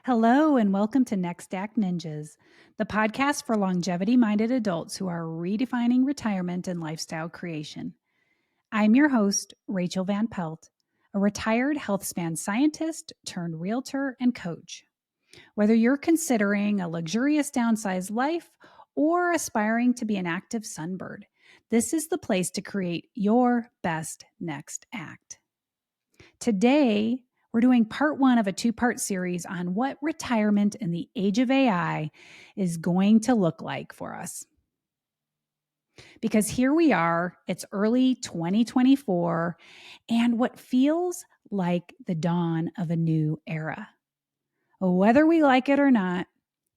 Hello, and welcome to Next Act Ninjas, the podcast for longevity minded adults who are redefining retirement and lifestyle creation. I'm your host, Rachel Van Pelt, a retired health span scientist turned realtor and coach. Whether you're considering a luxurious downsized life or aspiring to be an active sunbird, this is the place to create your best next act. Today, we're doing part one of a two-part series on what retirement in the age of AI is going to look like for us. Because here we are, it's early 2024, and what feels like the dawn of a new era. Whether we like it or not,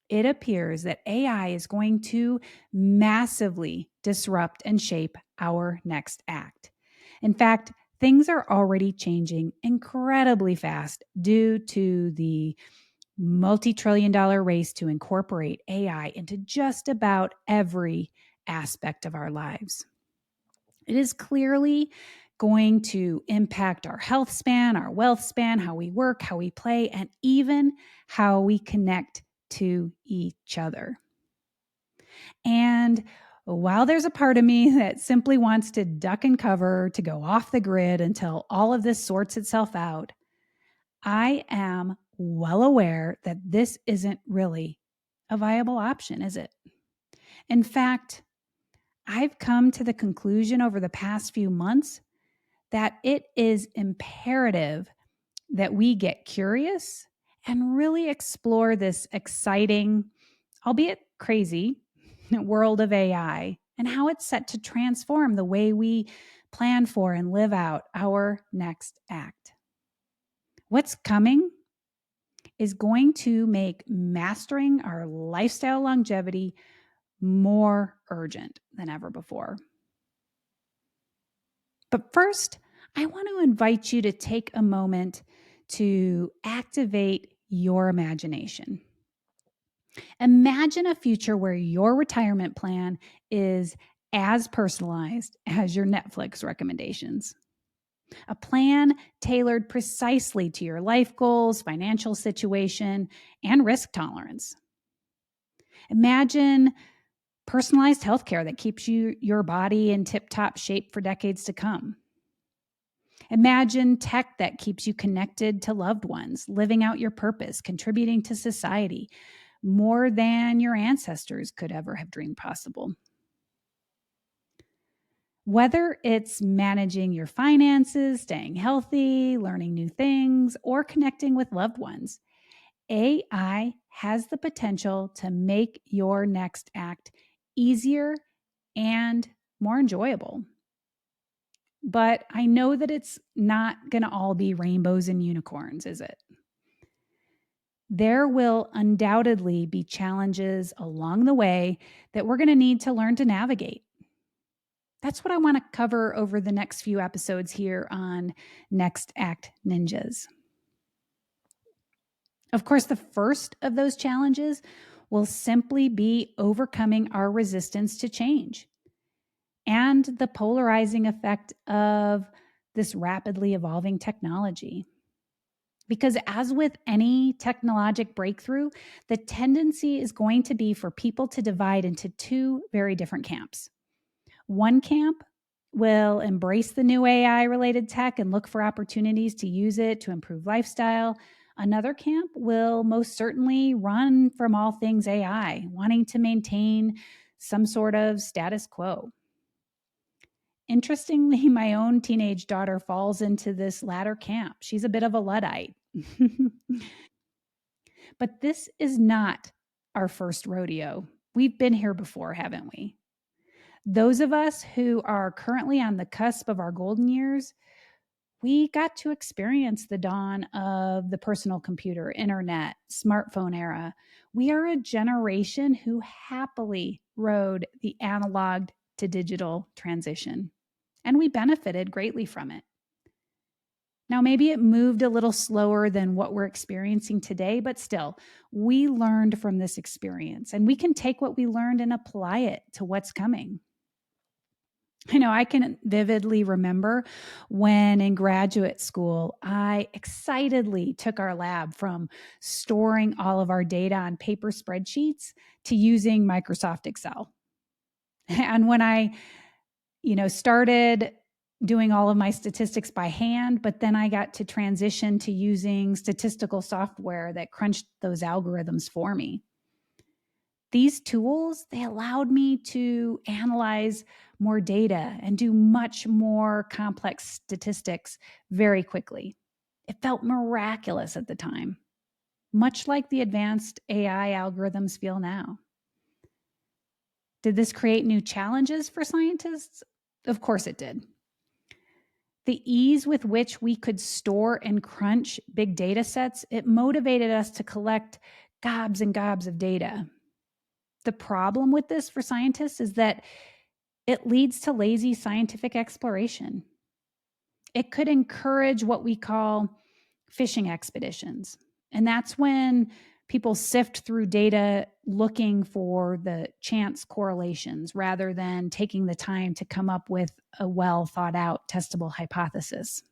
it appears that AI is going to massively disrupt and shape our next act. In fact, things are already changing incredibly fast due to the multi-trillion-dollar race to incorporate AI into just about every aspect of our lives. It is clearly going to impact our health span, our wealth span, how we work, how we play, and even how we connect to each other. And while there's a part of me that simply wants to duck and cover, to go off the grid until all of this sorts itself out, I am well aware that this isn't really a viable option, is it? In fact, I've come to the conclusion over the past few months that it is imperative that we get curious and really explore this exciting, albeit crazy, world of AI and how it's set to transform the way we plan for and live out our next act. What's coming is going to make mastering our lifestyle longevity more urgent than ever before. But first, I want to invite you to take a moment to activate your imagination. Imagine a future where your retirement plan is as personalized as your Netflix recommendations. A plan tailored precisely to your life goals, financial situation, and risk tolerance. Imagine personalized healthcare that keeps your body in tip-top shape for decades to come. Imagine tech that keeps you connected to loved ones, living out your purpose, contributing to society more than your ancestors could ever have dreamed possible. Whether it's managing your finances, staying healthy, learning new things, or connecting with loved ones, AI has the potential to make your next act easier and more enjoyable. But I know that it's not going to all be rainbows and unicorns, is it? There will undoubtedly be challenges along the way that we're going to need to learn to navigate. That's what I want to cover over the next few episodes here on Next Act Ninjas. Of course, the first of those challenges will simply be overcoming our resistance to change and the polarizing effect of this rapidly evolving technology. Because as with any technologic breakthrough, the tendency is going to be for people to divide into two very different camps. One camp will embrace the new AI related tech and look for opportunities to use it to improve lifestyle. Another camp will most certainly run from all things AI, wanting to maintain some sort of status quo. Interestingly, my own teenage daughter falls into this latter camp. She's a bit of a Luddite. But this is not our first rodeo. We've been here before, haven't we? Those of us who are currently on the cusp of our golden years, we got to experience the dawn of the personal computer, internet, smartphone era. We are a generation who happily rode the analog to digital transition, and we benefited greatly from it. Now, maybe it moved a little slower than what we're experiencing today, but still, we learned from this experience, and we can take what we learned and apply it to what's coming. I can vividly remember when in graduate school, I excitedly took our lab from storing all of our data on paper spreadsheets to using Microsoft Excel. And when I, started doing all of my statistics by hand, but then I got to transition to using statistical software that crunched those algorithms for me. These tools, they allowed me to analyze more data and do much more complex statistics very quickly. It felt miraculous at the time, much like the advanced AI algorithms feel now. Did this create new challenges for scientists? Of course it did. The ease with which we could store and crunch big data sets, it motivated us to collect gobs and gobs of data. The problem with this for scientists is that it leads to lazy scientific exploration. It could encourage what we call fishing expeditions. And that's when people sift through data looking for the chance correlations rather than taking the time to come up with a well thought out testable hypothesis.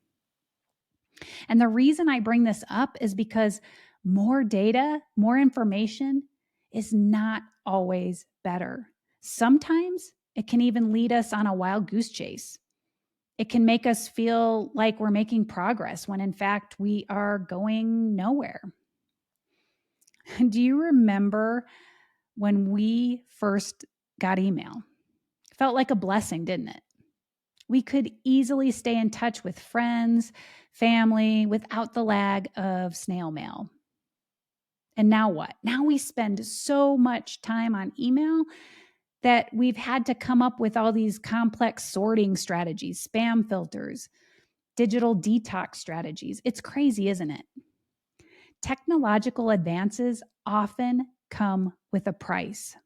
And the reason I bring this up is because more data, more information is not always better. Sometimes it can even lead us on a wild goose chase. It can make us feel like we're making progress when in fact we are going nowhere. Do you remember when we first got email? It felt like a blessing, didn't it? We could easily stay in touch with friends, family without the lag of snail mail. And now what? Now we spend so much time on email that we've had to come up with all these complex sorting strategies, spam filters, digital detox strategies. It's crazy, isn't it? Technological advances often come with a price.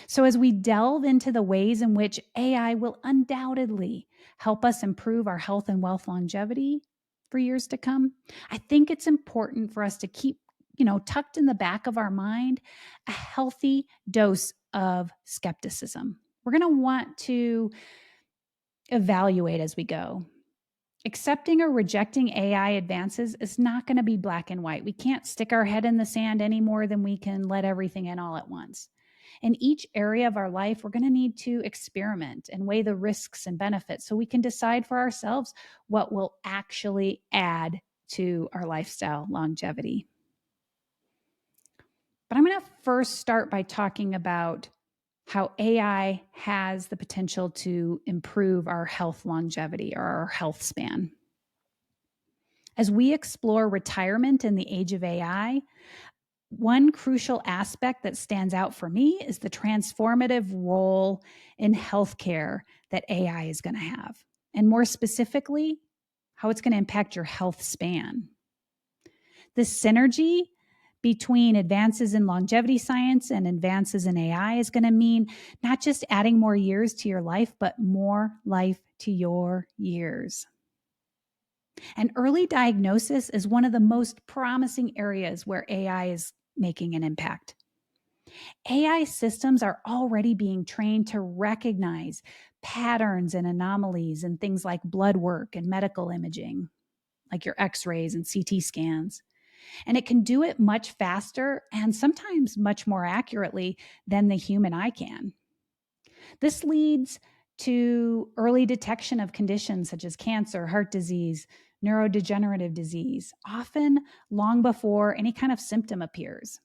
So, as we delve into the ways in which AI will undoubtedly help us improve our health and wealth longevity for years to come, I think it's important for us to keep, tucked in the back of our mind, a healthy dose of skepticism. We're going to want to evaluate as we go. Accepting or rejecting AI advances is not going to be black and white. We can't stick our head in the sand any more than we can let everything in all at once. In each area of our life, we're going to need to experiment and weigh the risks and benefits so we can decide for ourselves what will actually add to our lifestyle longevity. But I'm going to first start by talking about how AI has the potential to improve our health longevity or our health span. As we explore retirement in the age of AI, one crucial aspect that stands out for me is the transformative role in healthcare that AI is going to have. And more specifically, how it's going to impact your health span. The synergy between advances in longevity science and advances in AI is going to mean not just adding more years to your life, but more life to your years. And early diagnosis is one of the most promising areas where AI is making an impact. AI systems are already being trained to recognize patterns and anomalies in things like blood work and medical imaging, like your x rays and CT scans. And it can do it much faster and sometimes much more accurately than the human eye can. This leads to early detection of conditions such as cancer, heart disease, neurodegenerative disease, often long before any kind of symptom appears.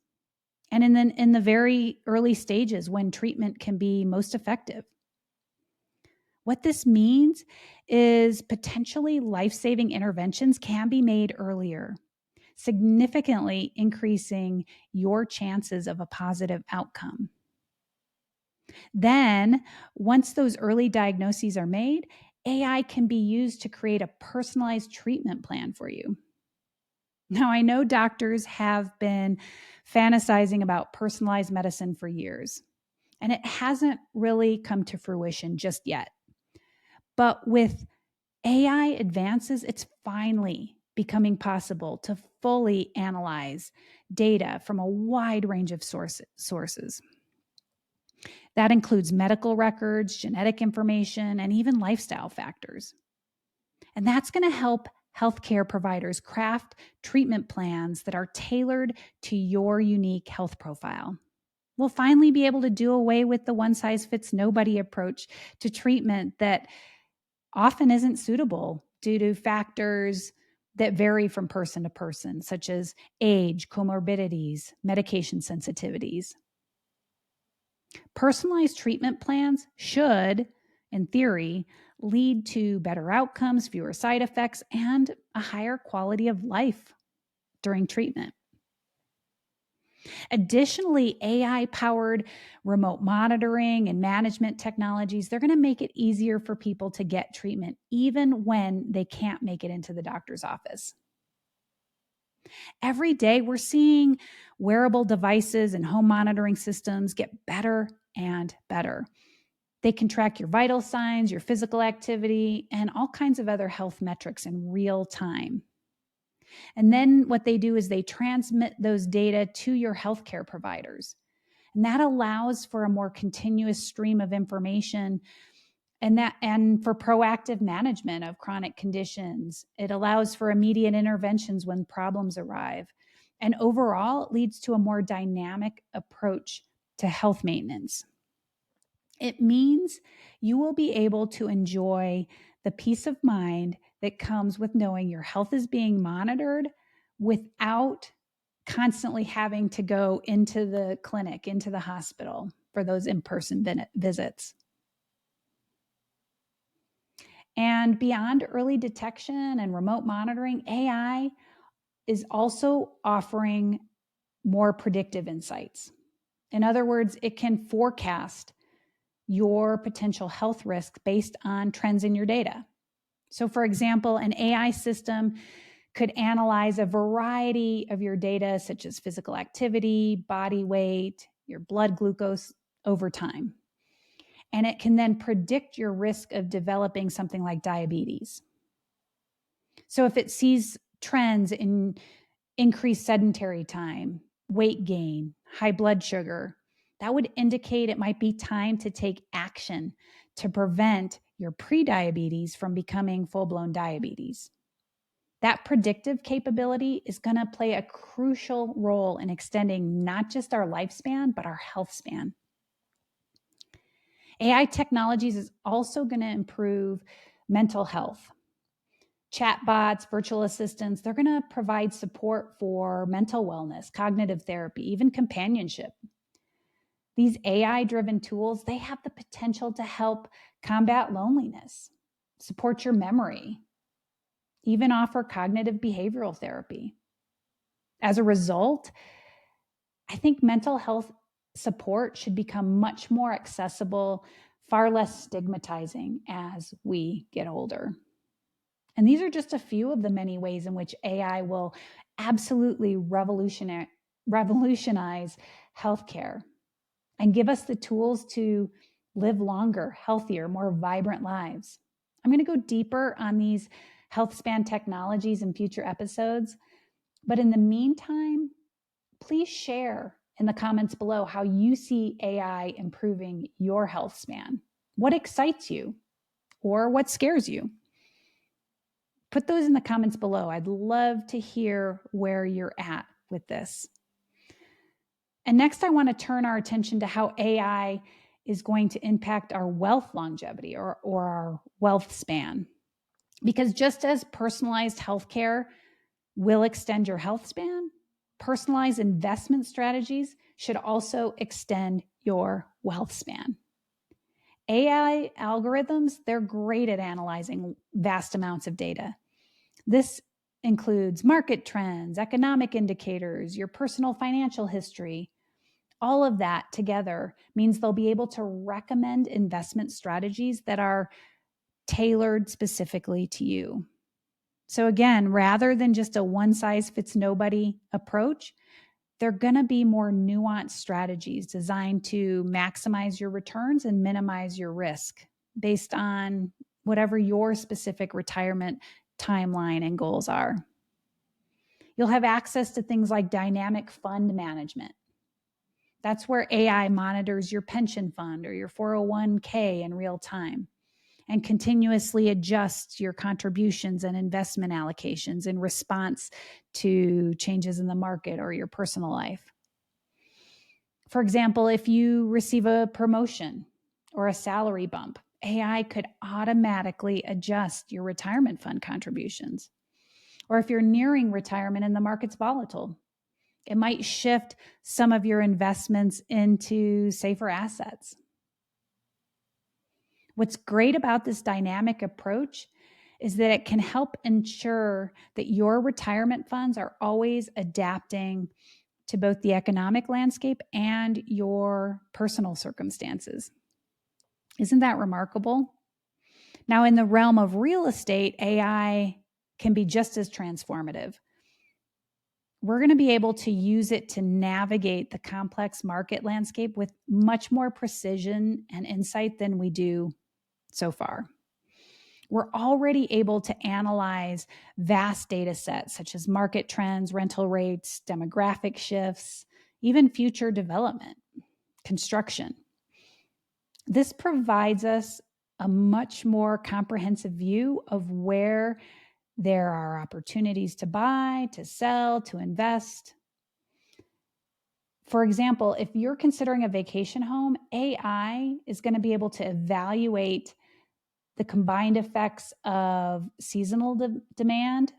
And in the very early stages when treatment can be most effective. What this means is potentially life-saving interventions can be made earlier, significantly increasing your chances of a positive outcome. Then, once those early diagnoses are made, AI can be used to create a personalized treatment plan for you. Now, I know doctors have been fantasizing about personalized medicine for years, and it hasn't really come to fruition just yet. But with AI advances, it's finally becoming possible to fully analyze data from a wide range of sources. That includes medical records, genetic information, and even lifestyle factors. And that's going to help healthcare providers craft treatment plans that are tailored to your unique health profile. We'll finally be able to do away with the one size fits nobody approach to treatment that often isn't suitable due to factors that vary from person to person, such as age, comorbidities, medication sensitivities. Personalized treatment plans should, in theory, lead to better outcomes, fewer side effects, and a higher quality of life during treatment. Additionally, AI powered remote monitoring and management technologies, they're going to make it easier for people to get treatment even when they can't make it into the doctor's office. Every day, we're seeing wearable devices and home monitoring systems get better and better. They can track your vital signs, your physical activity, and all kinds of other health metrics in real time. And then what they do is they transmit those data to your healthcare providers. And that allows for a more continuous stream of information and for proactive management of chronic conditions. It allows for immediate interventions when problems arrive. And overall, it leads to a more dynamic approach to health maintenance. It means you will be able to enjoy the peace of mind that comes with knowing your health is being monitored without constantly having to go into the clinic, into the hospital for those in-person visits. And beyond early detection and remote monitoring, AI is also offering more predictive insights. In other words, it can forecast your potential health risk based on trends in your data. So, for example, an AI system could analyze a variety of your data, such as physical activity, body weight, your blood glucose over time. And it can then predict your risk of developing something like diabetes. So, if it sees trends in increased sedentary time, weight gain, high blood sugar, that would indicate it might be time to take action to prevent your prediabetes from becoming full-blown diabetes. That predictive capability is going to play a crucial role in extending not just our lifespan, but our health span. AI technologies is also going to improve mental health. Chatbots, virtual assistants, they're going to provide support for mental wellness, cognitive therapy, even companionship. These AI-driven tools, they have the potential to help combat loneliness, support your memory, even offer cognitive behavioral therapy. As a result, I think mental health support should become much more accessible, far less stigmatizing as we get older. And these are just a few of the many ways in which AI will absolutely revolutionize healthcare and give us the tools to live longer, healthier, more vibrant lives. I'm going to go deeper on these health span technologies in future episodes. But in the meantime, please share in the comments below how you see AI improving your health span. What excites you or what scares you? Put those in the comments below. I'd love to hear where you're at with this. And next, I want to turn our attention to how AI is going to impact our wealth longevity or our wealth span. Because just as personalized healthcare will extend your health span, personalized investment strategies should also extend your wealth span. AI algorithms, they're great at analyzing vast amounts of data. This includes market trends, economic indicators, your personal financial history. All of that together means they'll be able to recommend investment strategies that are tailored specifically to you. So again, rather than just a one size fits nobody approach, they're going to be more nuanced strategies designed to maximize your returns and minimize your risk based on whatever your specific retirement timeline and goals are. You'll have access to things like dynamic fund management. That's where AI monitors your pension fund or your 401k in real time and continuously adjusts your contributions and investment allocations in response to changes in the market or your personal life. For example, if you receive a promotion or a salary bump, AI could automatically adjust your retirement fund contributions. Or if you're nearing retirement and the market's volatile, it might shift some of your investments into safer assets. What's great about this dynamic approach is that it can help ensure that your retirement funds are always adapting to both the economic landscape and your personal circumstances. Isn't that remarkable? Now, in the realm of real estate, AI can be just as transformative. We're going to be able to use it to navigate the complex market landscape with much more precision and insight than we do so far. We're already able to analyze vast data sets such as market trends, rental rates, demographic shifts, even future development, construction. This provides us a much more comprehensive view of where there are opportunities to buy, to sell, to invest. For example, if you're considering a vacation home, AI is going to be able to evaluate the combined effects of seasonal demand,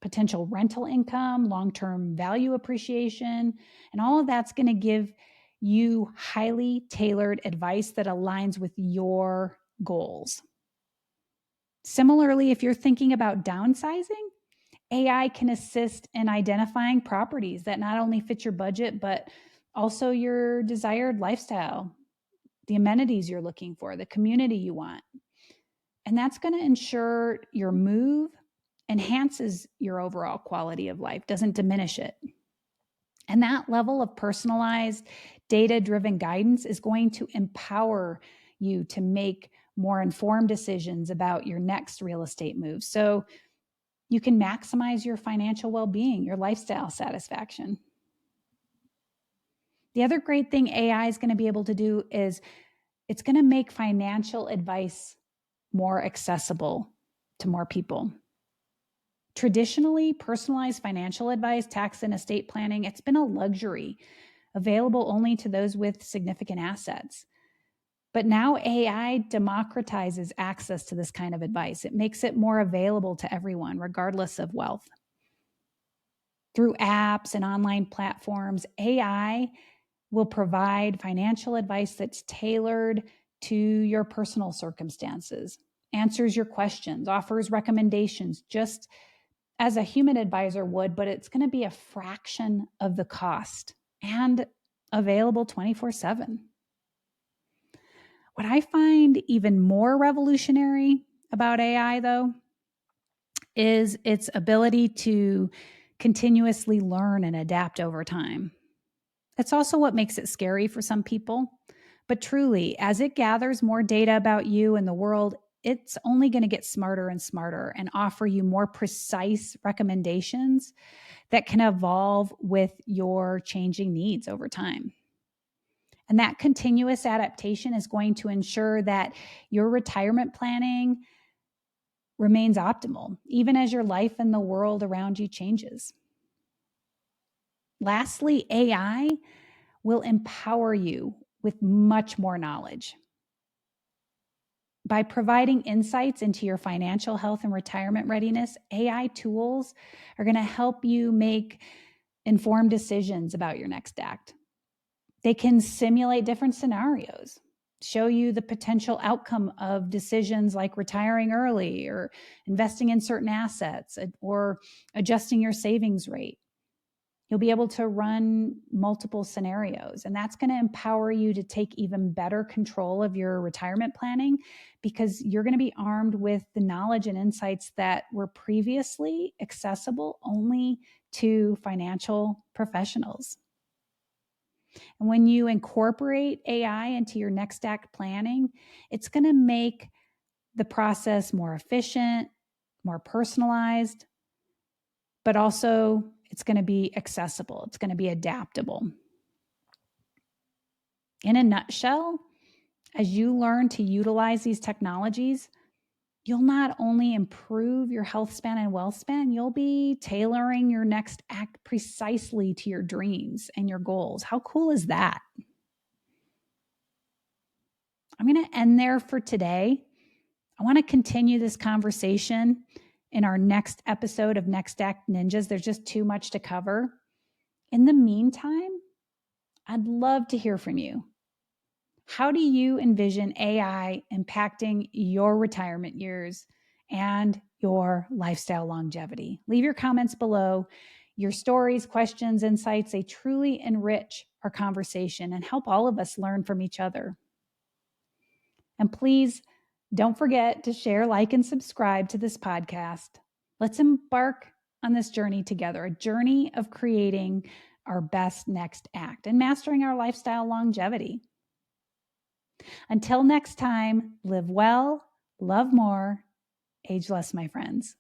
potential rental income, long-term value appreciation, and all of that's going to give you highly tailored advice that aligns with your goals. Similarly, if you're thinking about downsizing, AI can assist in identifying properties that not only fit your budget, but also your desired lifestyle, the amenities you're looking for, the community you want. And that's going to ensure your move enhances your overall quality of life, doesn't diminish it. And that level of personalized, data-driven guidance is going to empower you to make more informed decisions about your next real estate move. So you can maximize your financial well-being, your lifestyle satisfaction. The other great thing AI is going to be able to do is it's going to make financial advice more accessible to more people. Traditionally, personalized financial advice, tax and estate planning, it's been a luxury available only to those with significant assets. But now AI democratizes access to this kind of advice. It makes it more available to everyone, regardless of wealth. Through apps and online platforms, AI will provide financial advice that's tailored to your personal circumstances, answers your questions, offers recommendations just as a human advisor would, but it's going to be a fraction of the cost and available 24/7. What I find even more revolutionary about AI, though, is its ability to continuously learn and adapt over time. That's also what makes it scary for some people. But truly, as it gathers more data about you and the world, it's only going to get smarter and smarter and offer you more precise recommendations that can evolve with your changing needs over time. And that continuous adaptation is going to ensure that your retirement planning remains optimal, even as your life and the world around you changes. Lastly, AI will empower you with much more knowledge. By providing insights into your financial health and retirement readiness, AI tools are going to help you make informed decisions about your next act. They can simulate different scenarios, show you the potential outcome of decisions like retiring early or investing in certain assets or adjusting your savings rate. You'll be able to run multiple scenarios, and that's going to empower you to take even better control of your retirement planning because you're going to be armed with the knowledge and insights that were previously accessible only to financial professionals. And when you incorporate AI into your next act planning, it's going to make the process more efficient, more personalized, but also it's going to be accessible. It's going to be adaptable. In a nutshell, as you learn to utilize these technologies, you'll not only improve your health span and wealth span, you'll be tailoring your next act precisely to your dreams and your goals. How cool is that? I'm going to end there for today. I want to continue this conversation in our next episode of Next Act Ninjas. There's just too much to cover. In the meantime, I'd love to hear from you. How do you envision AI impacting your retirement years and your lifestyle longevity? Leave your comments below. Your stories, questions, insights, they truly enrich our conversation and help all of us learn from each other. And please don't forget to share, like, and subscribe to this podcast. Let's embark on this journey together, a journey of creating our best next act and mastering our lifestyle longevity. Until next time, live well, love more, age less, my friends.